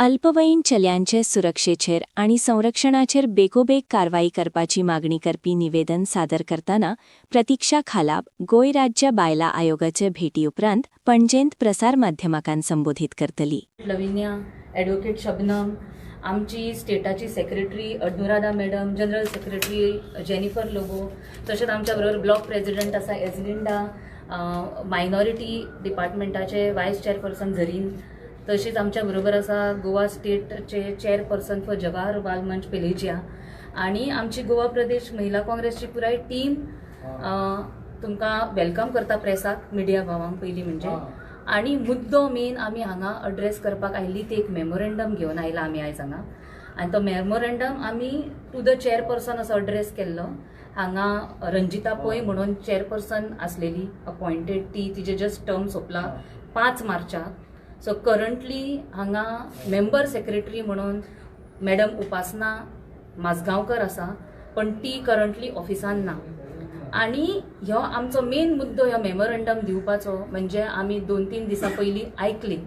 अल्पवयीन चल्यांचे सुरक्षेचेर आनी संरक्षणाचेर बेगोबेग कारवाई करपाची मागणी करपी निवेदन सादर करताना प्रतीक्षा खालाप गोंय राज्य बायला आयोगाचे भेटी उपरांत पणजेंत प्रसारमाध्यमांकान संबोधीत करतली. लविन्या, ॲडव्होकेट शबनम, आमची स्टेटाची secretary Anuradha madam, general secretary Jennifer Lobo, तशेंच आमच्या बरोबर ब्लॉक प्रेसिडेंट आसा एजलिंडा, मायनॉरिटी डिपार्टमेंटाचे वायस चेअरपर्सन झरीन, तशीच आमच्या बरोबर आसा गोवा स्टेटचे चेअरपर्सन फॉर जवाहर बाल मंच पेलेजिया आणि आमची गोवा प्रदेश महिला काँग्रेसची पुराय टीम तुमकां वेलकम करता प्रेसाक, मिडिया भावांक पयलीं म्हणजे. आणि मुद्दो मेन आमी हांगा अड्रेस करपाक आयिल्ली ती एक मेमोरेंडम घेवन आयला आमी आयज हांगा. आनी तो मेमोरेंडम आमी टू द चेअरपर्सन असो अड्रेस केल्लो. हांगा रंजिता पै म्हणून चेअरपर्सन आसलेली अपॉइंटेड, ती तिजे जस्ट टर्म सोंपला 5 मार्चाक. सो करंटली हांगा मेंबर सेक्रेटरी म्हणून मॅडम उपासना माजगांवकर आसा, पण ती करंटली ऑफिसान ना. आणि ह्यो आमचो मेन मुद्दो ह्यो मेमोरेंडम दिवपाचो म्हणजे आमी 2-3 दिसां पयलीं आयकली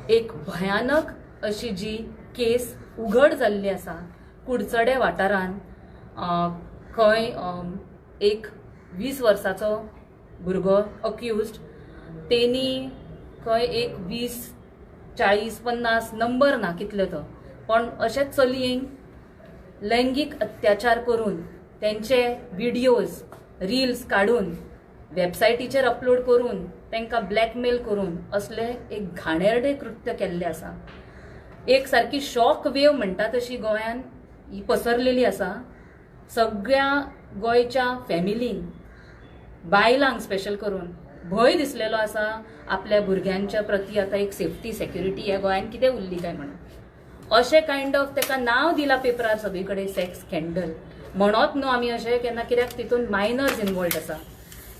एक भयानक अशी जी केस उघड जाल्ली आसा कुडचडे वाठारान. खंय एक 20 वर्साचो भुरगो अक्युज्ड, तेनी खंय एक 20, 40, 50 नंबर ना कितले तो, पण अशें चलयेंक लैंगीक अत्याचार करून तेंचे व्हिडिओज रील्स काढून वेबसायटीचेर अपलोड करून तांकां ब्लॅकमेल करून असले एक घाणेरडे कृत्य केल्ले आसा. एक सारकी शॉक वेव म्हणटा तशी गोंयान ही पसरलेली आसा. सगळ्या गोंयच्या फॅमिलीन, बायलांक स्पेशल करून भंय दिसलेलो आसा आपल्या भुरग्यांच्या प्रती. आतां एक सेफ्टी सेक्युरिटी ह्या गोंयान कितें उरली काय म्हणून अशें कायंड ऑफ ताका नांव दिलां पेपरार सगळे कडेन सेक्स स्कॅन्डल म्हणत न्हू आमी अशें केन्ना, कित्याक तितून मायनर्स इनवॉल्ड आसा.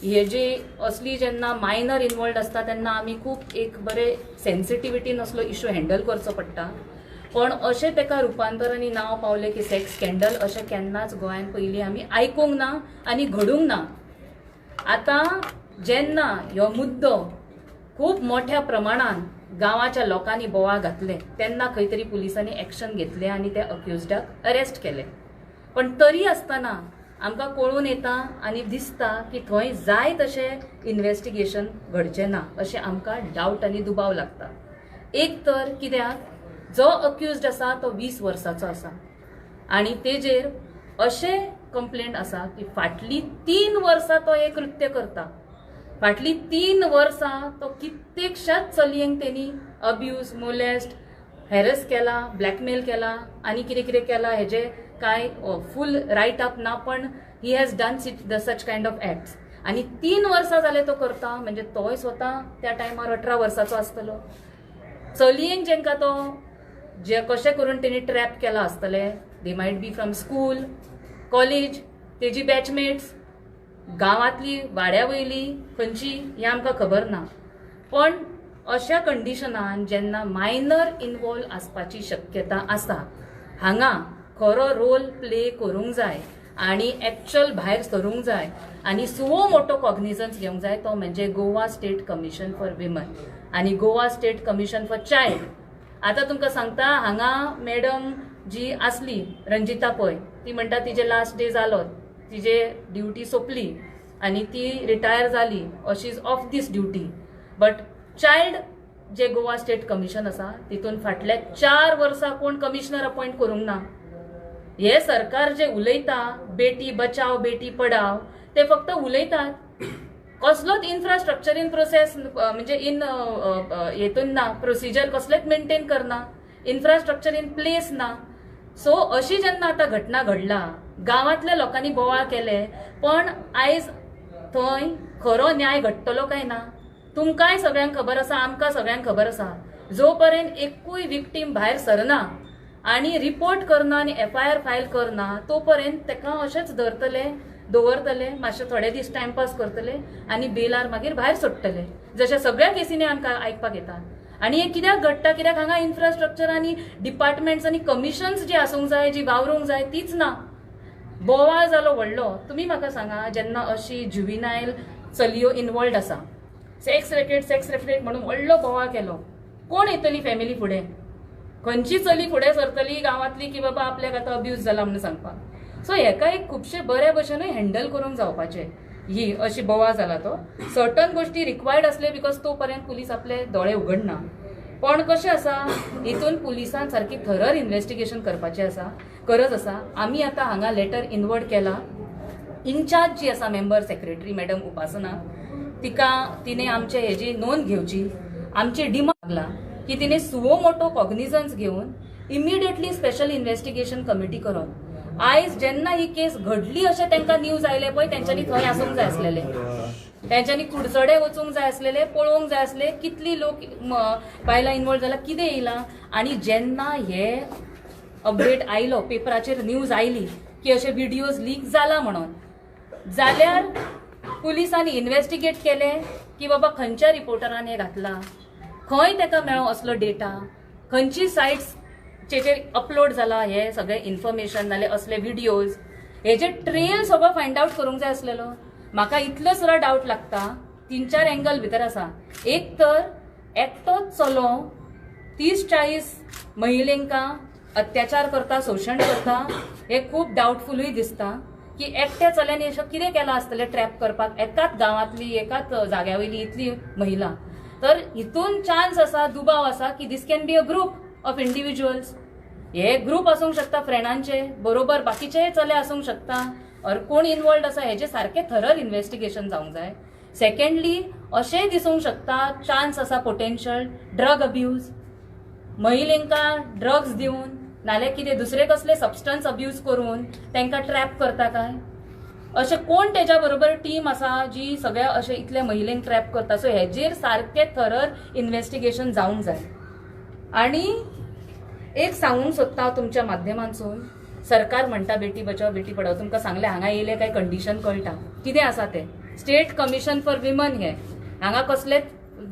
हे जे असली जेन्ना मायनर इनवॉल्ड आसता तेन्ना आमी खूब एक बरे सेन्सिटिविटीन असलो इश्यू हँडल करचो पडटा. पण अशें ताका रुपांतरांनी नांव पावलें की सेक्स स्कॅन्डल, अशें केन्नाच गोंयान पयलीं आमी आयकूंक ना आनी घडूंक ना. आतां जेन्ना ह्यो मुद्दो खूब मोठ्या प्रमाणान गांवाच्या लोकांनी बोवाळ घातले तेन्ना खंय तरी पुलिसांनी एक्शन घेतले आनी त्या अक्युज्डाक अरेस्ट केले. पण तरी आसतना आमकां कळून येता आनी दिसता की थंय जाय तशें इन्व्हेस्टिगेशन घडचें ना अशें आमकां डावट आनी दुबाव लागता. एक तर कित्याक जो अक्युज्ड आसा तो 20 वर्साचो आसा आनी तेजेर अशें कंप्लेंट आसा की फाटलीं 3 वर्सां तो हे कृत्य करता. फाटलीं 3 वर्सां तो कित्येकशाच चलयेंक तेणी अब्यूज, मोलेस्ट, हॅरस केला, ब्लॅकमेल केला आनी कितें कितें केला हेजे काय फूल रायट अप ना, पण he has done such kind of acts. आनी 3 वर्सां जाले तो करता म्हणजे तोय स्वता त्या टायमार 18 वर्साचो आसतलो. चलयेंक जेंकां तो जे कशें करून तेणी ट्रॅप केला आसतले, दे might B from school, college, तेजी बॅचमेट्स, गांवांतली वाड्या वयली खंयची हें आमकां खबर ना. पण अशा कंडिशनान जेन्ना मायनर इनवॉल्व आसपाची शक्यता आसा, हांगा खरो रोल प्ले करूंक जाय आनी एक्चुअल भायर सरूंक जाय आनी सुवो मोठो कॉग्निजन्स घेवंक जाय. तो म्हणजे Goa state commission for women आनी Goa state commission for child. आतां तुमकां सांगता, हांगा मॅडम जी आसली रंजिता पै, ती म्हणटा तिजे लास्ट डे जालो, तिजे ड्युटी सोंपली आनी ती रिटायर जाली, she is off this duty. But child जे गोवा स्टेट कमिशन आसा तितून फाटल्या 4 वर्सां कोण कमिशनर अपॉइंट करूंक ना. हे सरकार जे उलयता बेटी बचाव बेटी पढाव, ते फक्त उलयतात, कसलोच इन्फ्रास्ट्रक्चर इन प्रोसेस म्हणजे इन हेतून ना, प्रोसिजर कसलेच मेंटेन करना, इन्फ्रास्ट्रक्चर इन प्लेस ना. सो अशी जेन्ना आतां घटना घडला, गांवांतल्या लोकांनी बोवाळ केले, पण आयज थंय खरो न्याय घडटलो काय ना तुमकांय सगळ्यांक खबर आसा, आमकां सगळ्यांक खबर आसा. जो पर्यंत एकूय विक्टीम भायर सरना आनी रिपोर्ट करना आनी FIR फायल करना, तो पर्यंत ताका अशेंच दवरतले, मातशे थोडे दीस टायमपास करतले आनी बेलार मागीर भायर सोडटले, जशें सगळ्या केसींनी आमकां आयकपाक येता. आनी हे कित्याक घडटा, कित्याक हांगा इन्फ्रास्ट्रक्चर आनी डिपार्टमेंट्स आनी कमिशन्स जी आसूंक जाय, जी वावरूंक जाय, तीच ना. बोवाळ जालो व्हडलो. तुमी म्हाका सांगा, जेन्ना अशी जुविनायल चलयो इनवॉल्ड आसा, सेक्स रेकेट म्हणून व्हडलो बोवाळ केलो, कोण येतली फॅमिली फुडें? खंयची चली फुडें सरतली गांवांतली की बाबा आपल्याक आतां अब्यूज जाला म्हणून सांगपाक. सो हेका एक खुबशे बऱ्या भशेनूय हँडल करूंक जावपाचें. ही अशी बोवा जाला तो सर्टन गोष्टी रिक्वायर्ड असले बिकॉज तो पर्यंत पुलीस आपले दोळे उगडना. पण कशें आसा हितून पुलिसान सारकी थरर इन्व्हेस्टिगेशन करपाचें आसा, गरज आसा. आमी आतां हांगा लेटर इनवर्ड केला. इन्चार्ज जी आसा मेंबर सेक्रेटरी मॅडम उपासना, तिने आमचे हेजी नोंद घेवची. आमची डिमांड लागला की तिने सुओ मोटो कॉग्निझन्स घेवन इमिडिएटली स्पेशल इन्व्हेस्टिगेशन कमिटी करप. आयज जेन्ना ही केस घडली अशें तांकां न्यूज आयले पळय, तेंच्यांनी थंय आसूंक जाय आसलेले, तेंच्यांनी कुडचडे वचूंक जाय आसलेले, पळोवंक जाय आसले कितली लोक बायलां इन्वॉल्व जाला, कितें येयलां. आनी जेन्ना हे अपडेट आयलो, पेपराचेर न्यूज आयली की अशे व्हिडिओज लीक जाला म्हणून, जाल्यार पुलिसांनी इन्व्हेस्टिगेट केले की बाबा खंयच्या रिपोर्टरान हे घातला, खंय ताका मेळ्ळो असलो डेटा, खंयची सायट्स चेर अपलोड जाला हे सगळे इन्फॉर्मेशन नाल्यार असले व्हिडिओज, हेजे ट्रेल सगळो फायंड आउट करूंक जाय आसलेलो. म्हाका इतलो सुद्दां डावट लागता. 3-4 एंगल भितर आसा. एक तर एकटोच चलो 30-40 महिलांका अत्याचार करता, शोषण करता, हे खूब डावटफुलूय दिसता की एकट्या चल्यानी अशें कितें केलां आसतलें ट्रॅप करपाक एकाच गांवांतली एकाच जाग्या वयली इतली महिला. तर हितून चान्स आसा, दुबाव आसा की this can be a group of individuals. हे ग्रुप आसूंक शकता फ्रेंडांचे, बरोबर बाकीचे चले आसूंक शकता, और कोण इन्वॉल्ड आसा हेजे सारके थरर इन्व्हेस्टिगेशन जावंक जाय. सेकंडली अशेंय दिसूंक शकता चान्स आसा पोटेन्शियल ड्रग अब्यूज, महिलांका ड्रग्स दिवन नाल्यार कितें दुसरे कसले सबस्टन्स अब्यूज करून तांकां ट्रॅप करता काय, अशें कोण तेज्या बरोबर टीम आसा जी सगळ्या अशें इतले महिलांक ट्रॅप करता. सो हेजेर सारके थरर इन्व्हेस्टिगेशन जावंक जाय. आनी एक सांगूंक सोदता तुमच्या माध्यमांतसून, सरकार म्हणटा बेटी बचाव बेटी पढाओ, तुमकां सांगलें हांगा येयले काय कंडिशन कळटा कितें आसा ते. स्टेट कमिशन फॉर विमन हे हांगा कसलेच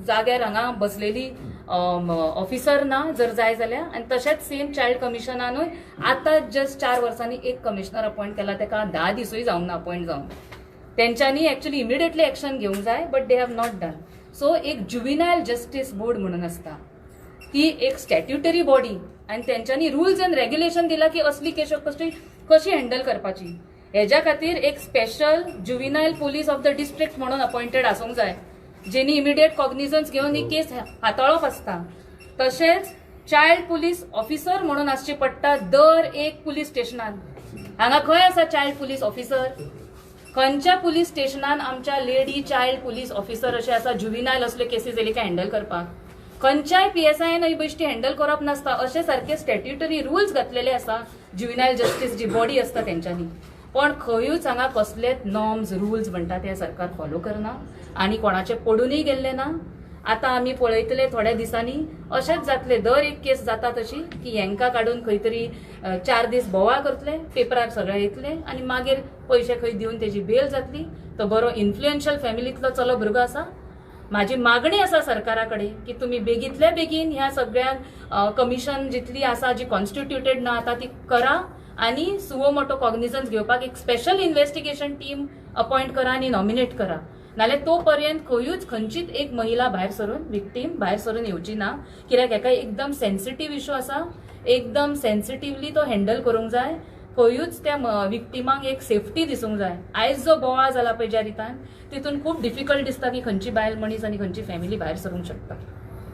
जाग्यार हांगा बसलेली ऑफिसर ना जर जाय जाल्यार. आनी तशेंच सेम चायल्ड कमिशनानूय आतां जस्ट 4 वर्सांनी एक कमिशनर अपॉइंट केला, ताका 10 दिसूय जावंक ना अपॉइंट जावन. तेंच्यांनी एक्चुअली इमिडिएटली एक्शन घेवंक जाय, but they have not done. So एक ज्युविनायल जस्टीस बोर्ड म्हणून आसता, ती एक स्टॅट्युटरी बॉडी, आनी तेंच्यांनी रुल्स एंड रेग्युलेशन दिला की असली केस कशी हँडल करपाची. हेज्या खातीर एक special juvenile police of the district म्हणून अपॉइंटेड आसूंक जाय, जेनी इमिडिएट कॉग्निझन्स घेवन ही केस हाताळप आसता. तशेंच चायल्ड पुलीस ऑफिसर म्हणून आसची पडटा दर एक पुलीस स्टेशनान. हांगा खंय आसा चायल्ड पुलीस ऑफिसर? खंयच्या पुलीस स्टेशनान आमच्या लेडी चायल्ड पुलीस ऑफिसर अशें आसा ज्युविनायल असले केसीस येयले काय हँडल करपाक? खंयच्याय PSIन ही बेश्टी हँडल करप नासता. अशे सारखे स्टॅट्युटरी रुल्स घातलेले आसा ज्युविनायल जस्टीस जी बॉडी आसता तेंच्यांनी. पण खंयूच हांगा कसलेच नॉर्म्स रुल्स म्हणटा ते सरकार फॉलो करना आनी कोणाचे पडूनय गेल्ले ना. आतां आमी पळयतले थोड्या दिसांनी अशेंच जातले, दर एक केस जाता तशी की हेंकां काडून खंय तरी 4 दीस बोवाळ करतले, पेपरार सगळे येतले आनी मागीर पयशे खंय दिवन तेजी बेल जातली. तो बरो इन्फ्लुएन्शियल फॅमिलींतलो चलो भुरगो आसा. माझी मागणी आसा सरकारा कडेन की तुमी बेगींतल्या बेगीन ह्या सगळ्या कमिशन जितली आसा जी कॉन्स्टिट्युटेड ना आतां ती करा आनी सुओ मोटो कॉग्निझन्स घेवपाक एक स्पेशल इन्व्हेस्टिगेशन टीम अपॉइंट करा आनी नॉमिनेट करा. नाल्यार तो पर्यंत खंयूच खंयचीच एक महिला भायर सरून विक्टीम भायर सरून येवची ना, कित्याक हेका एकदम सेन्सिटीव इशू आसा. एकदम सेन्सिटिवली तो हँडल करूंक जाय. खंयूच त्या विक्टिमांक एक सेफ्टी दिसूंक जाय. आयज जो बोवाळ जाला पळय ज्या रितान, तितून खूब डिफिकल्ट दिसता की खंयची बायल मनीस आनी खंयची फॅमिली भायर सरूंक शकता.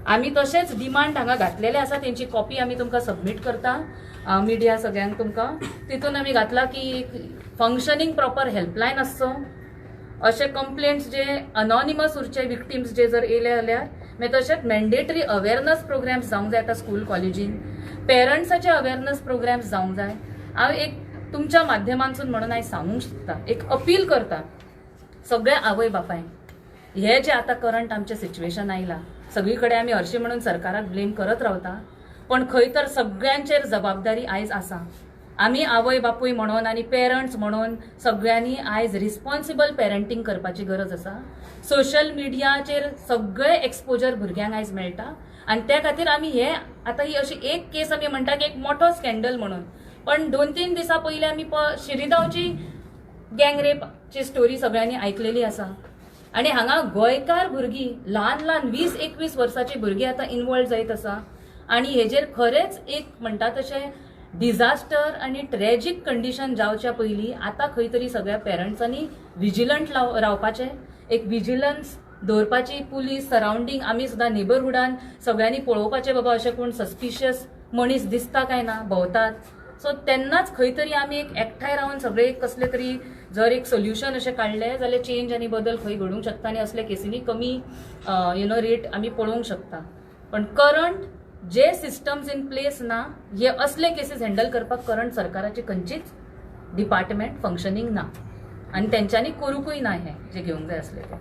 आमी तशेंच डिमांड हांगा घातलेले आसा, तेंची कॉपी आमी तुमकां सबमीट करता मिडिया सगळ्यांक तुमकां. तितून आमी घातला की फंक्शनींग प्रॉपर हेल्पलायन आसचो. अशे कंप्लेंट्स जे अनॉनिमस उरचे विक्टिम्स जे जर येयले जाल्यार मागीर तशेंच मॅन्डेटरी अवेरनस प्रोग्राम्स जावंक जाय. आतां स्कूल कॉलेजीन पेरंट्साचे अवेरनस प्रोग्राम्स जावंक जाय. हांव एक तुमच्या माध्यमांतसून म्हणून हांव सांगूंक सोदता, एक अपील करता सगळ्या आवय बापायंक. हे जे आतां करंट आमचें सिच्युएशन आयलां, सगळी कडेन आमी हरशीं म्हणून सरकाराक ब्लेम करत रावता, पण खंय तर सगळ्यांचेर जबाबदारी आयज आसा. आमी आवय बापूय म्हणून आनी पेरंट्स म्हणून सगळ्यांनी आयज रिस्पॉन्सिबल पेरंटींग करपाची गरज आसा. सोशल मिडियाचेर सगळे एक्सपोजर भुरग्यांक आयज मेळटा आनी त्या खातीर आमी हे आतां ही अशी एक केस आमी म्हणटा की एक मोठो स्कॅन्डल म्हणून, पण 2-3 दिसा पयलीं आमी शिरीगांवची गँगरेपची स्टोरी सगळ्यांनी आयकलेली आसा. आनी हांगा गोंयकार भुरगीं ल्हान ल्हान 20-21 वर्साची भुरगीं आतां इन्वॉल्व जायत आसा. आणि हेजेर खरेंच एक म्हणटा तशें डिझास्टर आणि ट्रॅजिक कंडिशन जावच्या पयलीं आतां खंय तरी सगळ्या पेरंट्सांनी विजिलंट रावपाचें, एक विजिलन्स दवरपाची, पुलीस सरावंडींग आमी सुद्दां नेबरहुडान सगळ्यांनी पळोवपाचें बाबा अशें कोण सस्पिशियस मनीस दिसता काय ना भोंवतात. सो तेन्नाच खंय तरी आमी एक एकठांय रावन सगळे एक कसले तरी जर एक सोल्युशन अशें काडलें जाल्यार चेंज आनी बदल खंय घडूंक शकता आनी असले केसींनी कमी रेट आमी पळोवंक शकता. पण करंट जे सिस्टम्स इन प्लेस ना, हे असले केसीस हँडल करपाक करंट सरकाराची खंयचीच डिपार्टमेंट फंक्शनींग ना आनी तेंच्यांनी करूंकूय ना हे जे घेवंक जाय असले ते.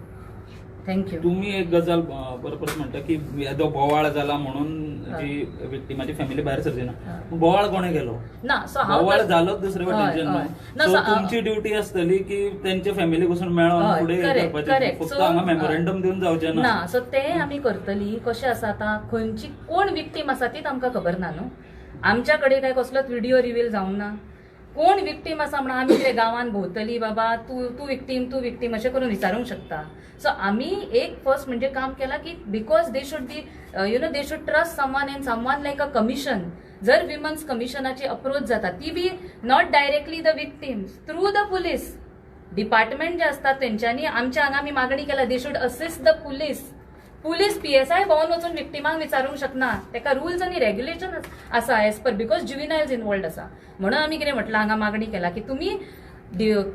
थँक्यू. तुम्ही एक गजाल बरोबर म्हणता की येदो बोवाळ जाला म्हणून जी विक्टिमाची फॅमिली भायर सरची ना, बोवाळ कोणे केलो ना. सो हांव बोवाळ जालो दुसरे वटेनच्यान न्हू. सो तुमची ड्युटी आसतली की तेंचे फॅमिली पासून मेळोन फुडें करपाचें, फक्त हांगा मेमोरेंडम दिवन जावचें ना. सो ते आमी करतली. कशें आसा आतां खंयची कोण विक्टीम आसा तीच आमकां खबर ना न्हू. आमच्या कडेन काय कसलोच व्हिडिओ रिवील जावंक ना. कोण विक्टीम आसा म्हणून आमी कितें गांवांत भोंवतली बाबा तूं विक्टीम अशें करून विचारूंक शकता. सो आमी एक फर्स्ट म्हणजे काम केला की because they should be they should trust someone and someone like a commission. जर विमन्स कमिशनाची अप्रोच जाता ती be not directly the victims, through the police department जे असतात तेंच्यांनी आमच्या हांगा आमी मागणी केला they should assist the police. Police PSI भोंवन वचून विक्टिमांक विचारूंक शकना. तेका रुल्स आनी रेग्युलेशन आसा एज पर बिकॉज ज्युविनायल्स इनवॉल्ड आसा. म्हणून आमी कितें म्हटलां हांगा मागणी केला की तुमी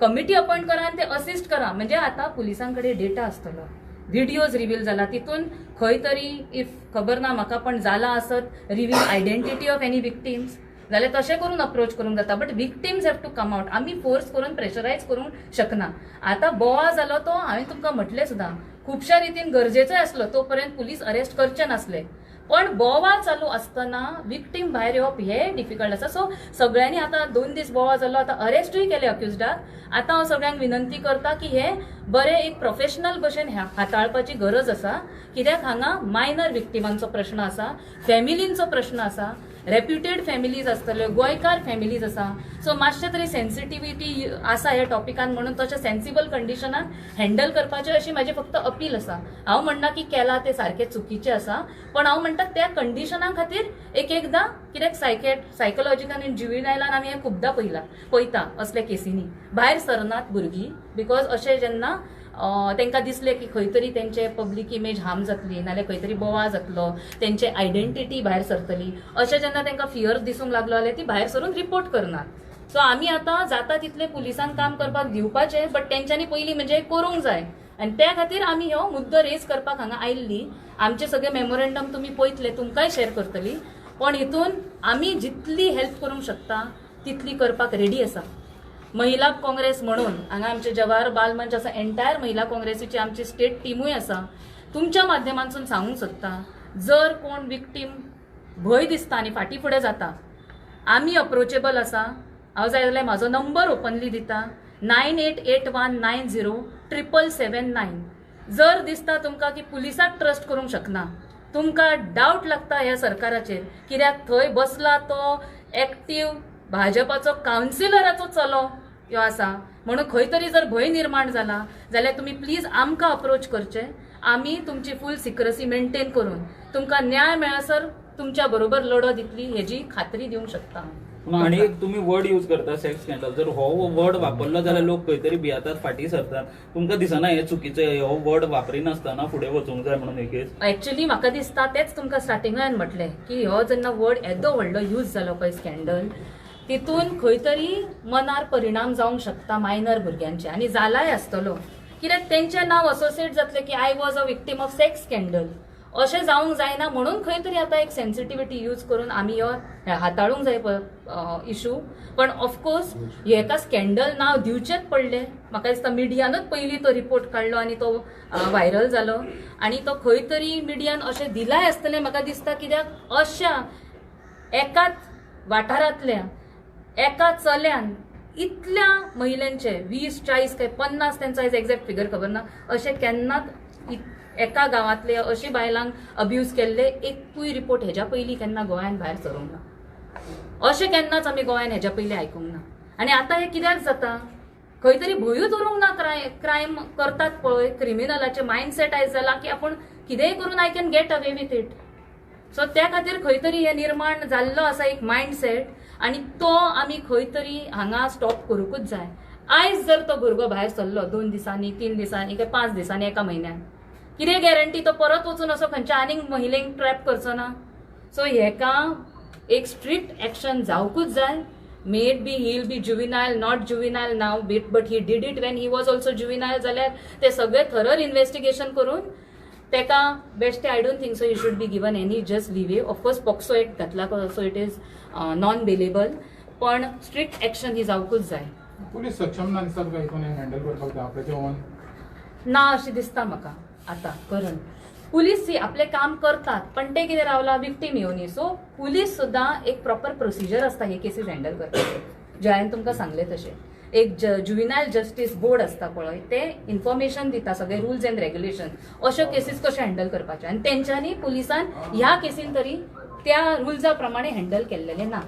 कमिटी अपॉइंट करा आनी ते असिस्ट करा. म्हणजे आतां पुलिसां कडेन डेटा आसतलो, व्हिडिओज रिवील जाला, तितून खंय तरी इफ खबर ना म्हाका पण जाला आसत reveal identity of any victims जाल्यार तशें करून अप्रोच करूंक जाता. But victims have to come out. आमी फोर्स करून प्रेशरायज करूंक शकना. आतां बोवाळ जालो तो हांवें तुमकां म्हटलें सुद्दां खुबश्या रितीन गरजेचोय आसलो तो पर्यंत पुलीस अरेस्ट करचे नासले. पण बोवाळ चालू असतना विक्टीम भायर येवप हे डिफिकल्ट आसा. सो सगळ्यांनी आतां 2 दीस बोवाळ जालो, आतां अरेस्टूय केले अक्युज्डाक. आतां हांव सगळ्यांक विनंती करता की हे बरे एक प्रोफेशनल भशेन हाताळपाची गरज आसा. कित्याक हांगा मायनर विक्टिमांचो प्रश्न आसा, फॅमिलींचो प्रश्न आसा, रेप्युटेड फॅमिलीज आसतल्यो, गोंयकार फॅमिलीज आसा. सो मातशें तरी सेन्सिटिव्हिटी आसा ह्या टॉपिकान म्हणून तशें सेन्सिबल कंडिशनान हँडल करपाचें अशी म्हाजी फक्त अपील आसा. हांव म्हणना की केला ते सारकें चुकीचें आसा, पण हांव म्हणटा त्या कंडिशना खातीर एकदां कित्याक सायकोलॉजिकान आनी ज्युविनायलान आमी हें खुबदां पळयता असल्या केसींनी भायर सरनात भुरगीं. बिकॉज अशें जेन्ना तांकां दिसलें की खंय तरी तेंचे पब्लीक इमेज हार्म जातली, नाल्यार खंय तरी बोवाळ जातलो, तेंचे आयडेंटिटी भायर सरतली, अशें जेन्ना तांकां फियर दिसूंक लागलो जाल्यार ती भायर सरून रिपोर्ट करनात. सो आमी आतां जाता तितले पुलिसांक काम करपाक दिवपाचें, बट तेंच्यांनी पयलीं म्हणजे करूंक जाय. आनी त्या खातीर आमी हो मुद्दो रेज करपाक हांगा आयिल्ली. आमचे सगळे मेमोरेंडम तुमी पळयतले, तुमकांय शेअर करतली. पण हितून आमी जितली हेल्प करूंक शकता तितली करपाक रेडी आसा. महिला काँग्रेस म्हणून हांगा आमचे जवाहर बाल मंच आसा, एंटायर महिला काँग्रेसीची आमची स्टेट टिमूय आसा. तुमच्या माध्यमांतून सांगूंक सोदता जर कोण विक्टीम भंय दिसता आनी फाटीं फुडें जाता, आमी अप्रोचेबल आसा. हांव जाय जाल्यार म्हाजो नंबर ओपनली दिता 9881907779. जर दिसता तुमकां की पुलिसाक ट्रस्ट करूंक शकना, तुमकां डावट लागता ह्या सरकाराचेर कित्याक थंय बसला तो एक्टीव भाजपाचो कावन्सिलराचो चलो ह्यो आसा म्हणून खंय तरी जर भंय निर्माण जाला जाल्यार तुमी प्लीज आमकां अप्रोच करचें. आमी तुमची फूल सिक्रसी मेंटेन करून तुमकां न्याय मेळसर तुमच्या बरोबर लढो दितली हेजी खात्री दिवंक शकता. आणि एक तुम्ही वर्ड यूज करता सेक्स स्कॅन्डल. जर हो वर्ड वापरलो जाल्यार लोक खंय तरी भियातात, फाटीं सरतात. तुमकां दिसना हे चुकीचें, हो वर्ड वापरिनासतना फुडें वचूंक जाय म्हणून एक केस? एक्चुअली म्हाका दिसता तेच तुमकां स्टार्टिंगान म्हटलें की हो जेन्ना वर्ड येदो व्हडलो यूज जालो पळय स्कॅन्डल, तितून खंय तरी मनार परिणाम जावंक शकता मायनर भुरग्यांचे आनी जालाय आसतलो. कित्याक तेंचें नांव असोसिएट जातलें की I was a victim of sex scandal. अशें जावंक जायना म्हणून खंय तरी आतां एक सेन्सिटिव्हिटी यूज करून आमी हो हाताळूंक जाय इशू. पण ऑफकोर्स हेका स्कॅन्डल नांव दिवचेच पडलें. म्हाका दिसता मिडियानूच पयलीं तो रिपोर्ट काडलो आनी तो व्हायरल जालो आनी तो खंय तरी मिडियान अशें दिलाय आसतलें म्हाका दिसता. कित्याक अशा एकाच वाठारांतल्या एका चल्यान इतल्या महिलांचे 20, 40 काय 50 त्यांचा एक्झॅक्ट फिगर खबर ना, अशें केन्नाच एका गांवांतले अशी बायलांक अब्यूज केल्ले एकूय रिपोर्ट हेज्या पयलीं केन्ना गोंयान भायर सरूंक ना. अशें केन्नाच आमी गोंयान हेज्या पयलीं आयकूंक ना. आनी आतां हें कित्याक जाता? खंय तरी भंयूच उरूंक ना. क्रायम करतात पळय क्रिमिनलाचे मायंडसेट आयज जाला की आपूण कितेंय करून I can get away with it. So त्या खातीर खंय तरी हे निर्माण जाल्लो आसा एक मायंडसेट आनी तो आमी खंय तरी हांगा स्टॉप करूंकूच जाय. आयज जर तो भुरगो भायर सरलो 2 दिसांनी 3 दिसांनी काय 5 दिसांनी एका म्हयन्यान कितें गॅरंटी तो परत वचून असो खंयच्या आनीक महिलेक ट्रॅप करचो ना. सो हेका एक स्ट्रिक्ट एक्शन जावकूच जाय. May it be he will be juvenile not juvenile नाव but he did it when he was also juvenile जाल्यार ते सगळे थरर इन्व्हेस्टिगेशन करून तेका best I don't think so you should be given any just leeway. Of course POCSO act घातला so it is non bailable पण strict action ही जावकूच जाय. पुलीस सक्षम ना दिसता तुका हितून हँडल करपाक आपल्याचें ओन ना अशें दिसता म्हाका आतां करंट. पुलीस आपले काम करतात पण ते कितें रावला विक्टीम येवनी. सो पुलीस सुद्दां एक प्रॉपर प्रोसिजर आसता हे केसीस हँडल करपाचे. जे हांवें तुमकां सांगले तशें एक जुविनायल जस्टीस बोर्ड आसता पळय ते इन्फॉर्मेशन दिता सगळे रुल्स एंड रेग्युलेशन अश्यो केसीस कशे हँडल करपाचे आनी तेंच्यांनी पुलिसान ह्या केसीन तरी त्या रुल्सा प्रमाणे हँडल केल्लेले ना.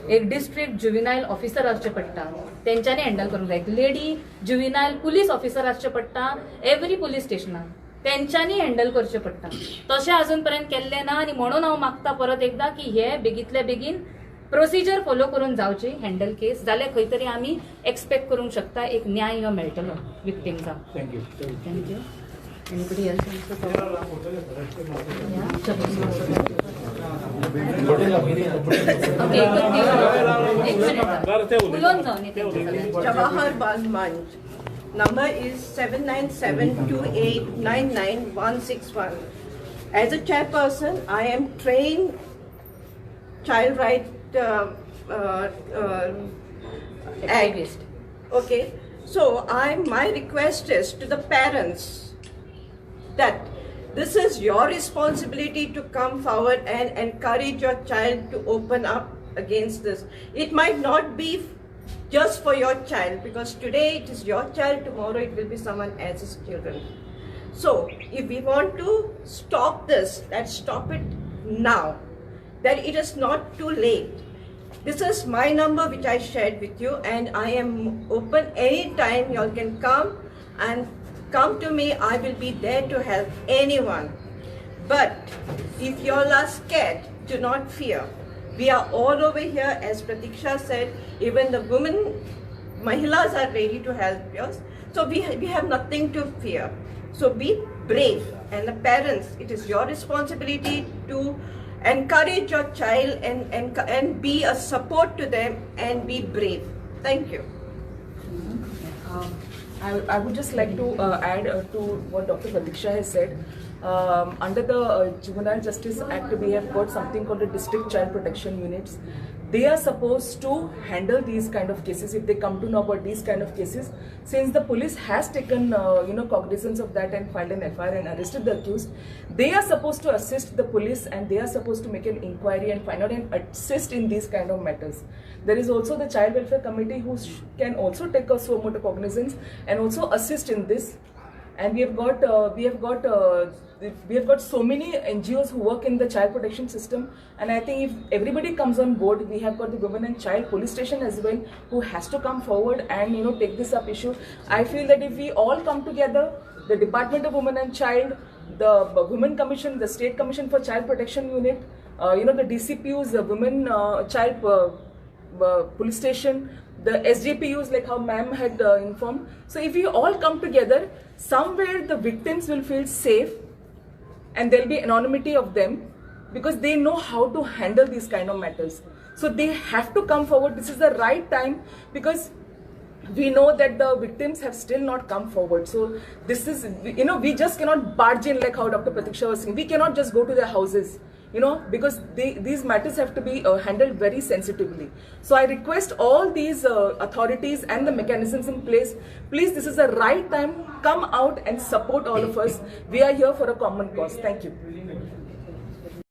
एक डिस्ट्रिक्ट जुविनायल ऑफिसर आसचे पडटा तेंच्यांनी हँडल करूंक जाय. लेडी जुविनायल पुलीस ऑफिसर आसचे पडटा एव्हरी पुलीस स्टेशनार तेंच्यांनी हँडल करचे पडटा. तशें अजून पर्यंत केल्ले ना आनी म्हणून हांव मागता परत एकदा की हे बेगीतले बेगीन प्रोसिजर फॉलो करून जावची हँडल केस जाल्यार खंय तरी आमी एक्सपेक्ट करूंक शकता एक न्याय हो मेळटलो विक्टीम्साक. थँक्यू. थँक्यू. एनीबडी एल्स उलोवन जावन Jawahar Bal Manch. Number is 7972899161. As a chairperson, I am trained child right activist. Okay, so my request is to the parents that this is your responsibility to come forward and encourage your child to open up against this. It might not be just for your child, because today it is your child, tomorrow it will be someone else's children. So if we want to stop this, let's stop it now, that it is not too late. This is my number which I shared with you, and I am open anytime. You all can come to me. I will be there to help anyone. But if you all are scared, do not fear. We are all over here, as Pratiksha said. Even the women, Mahilas are ready to help us. So we have nothing to fear. So be brave, and the parents, it is your responsibility to encourage your child and be a support to them and be brave. Thank you. I would just like to add to what Dr. Pratiksha has said. Under the Juvenile Justice Act, we have got something called the District Child Protection Units. They are supposed to handle these kind of cases if they come to know about these kind of cases. Since the police has taken cognizance of that and filed an FIR and arrested the accused, they are supposed to assist the police and they are supposed to make an inquiry and find out and assist in these kind of matters. There is also the Child Welfare Committee who can also take a suo motu cognizance and also assist in this. And we have got so many NGOs who work in the child protection system, and I think if everybody comes on board, we have got the Women and Child Police Station as well, who has to come forward and take this up issue. I feel that if we all come together, the Department of Women and Child, the Women Commission, the State Commission for Child Protection Unit, the DCPUs, the Women Child Police Station, the SJPUs, like how ma'am had informed. So if we all come together, somewhere the victims will feel safe and there will be anonymity of them, because they know how to handle these kind of matters. So they have to come forward. This is the right time, because we know that the victims have still not come forward. So this is, we just cannot barge in like how Dr. Pratiksha was saying. We cannot just go to their houses, because these matters have to be handled very sensitively. So I request all these authorities and the mechanisms in place, please, this is the right time. Come out and support all of us. We are here for a common cause. Thank you.